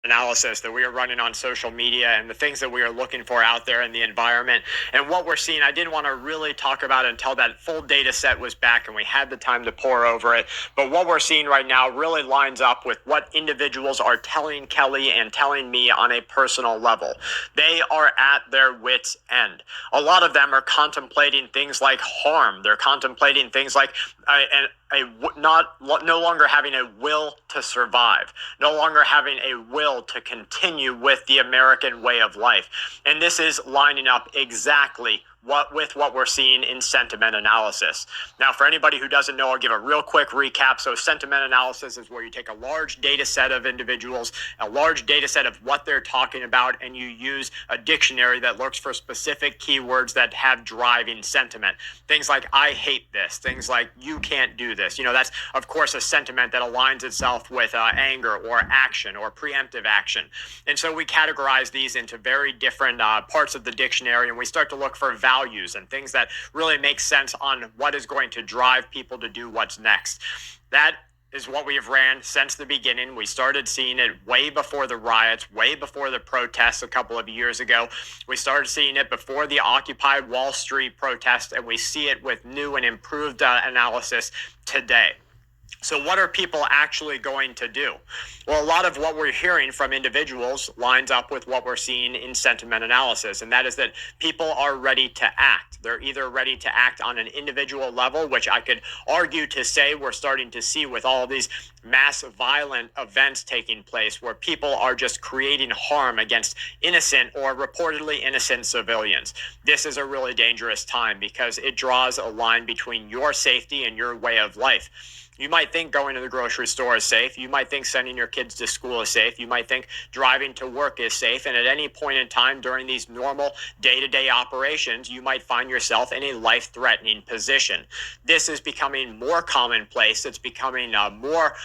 analysis that we are running on social media and the things that we are looking for out there in the environment. And what we're seeing, I didn't want to really talk about it until that full data set was back and we had the time to pore over it. But what we're seeing right now really lines up with what individuals are telling Kelly and telling me on a personal level. They are at their wits' end. A lot of them are contemplating things like harm. They're contemplating things like no longer having a will to survive, no longer having a will to continue with the American way of life. And this is lining up exactly with what we're seeing in sentiment analysis. Now, for anybody who doesn't know, I'll give a real quick recap. So sentiment analysis is where you take a large data set of individuals, a large data set of what they're talking about, and you use a dictionary that looks for specific keywords that have driving sentiment. Things like, I hate this. Things like, you can't do this. That's, of course, a sentiment that aligns itself with anger or action or preemptive action. And so we categorize these into very different parts of the dictionary, and we start to look for values and things that really make sense on what is going to drive people to do what's next. That is what we have ran since the beginning. We started seeing it way before the riots, way before the protests a couple of years ago. We started seeing it before the Occupy Wall Street protest, and we see it with new and improved analysis today. So what are people actually going to do? Well, a lot of what we're hearing from individuals lines up with what we're seeing in sentiment analysis, and that is that people are ready to act. They're either ready to act on an individual level, which I could argue to say we're starting to see with all of these mass violent events taking place where people are just creating harm against innocent or reportedly innocent civilians. This is a really dangerous time because it draws a line between your safety and your way of life. You might think going to the grocery store is safe. You might think sending your kids to school is safe. You might think driving to work is safe. And at any point in time during these normal day-to-day operations, you might find yourself in a life-threatening position. This is becoming more commonplace. It's becoming more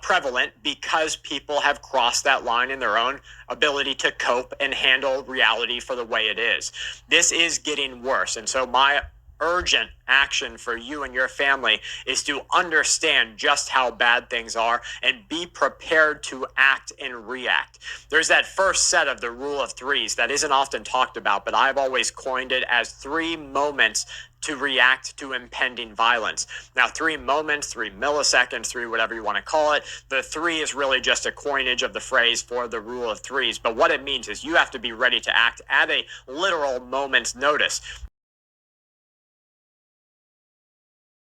prevalent because people have crossed that line in their own ability to cope and handle reality for the way it is. This is getting worse. And so my urgent action for you and your family is to understand just how bad things are and be prepared to act and react. There's that first set of the rule of threes that isn't often talked about, but I've always coined it as 3 moments to react to impending violence. Now, 3 moments, 3 milliseconds, 3 whatever you want to call it. The 3 is really just a coinage of the phrase for the rule of threes. But what it means is you have to be ready to act at a literal moment's notice.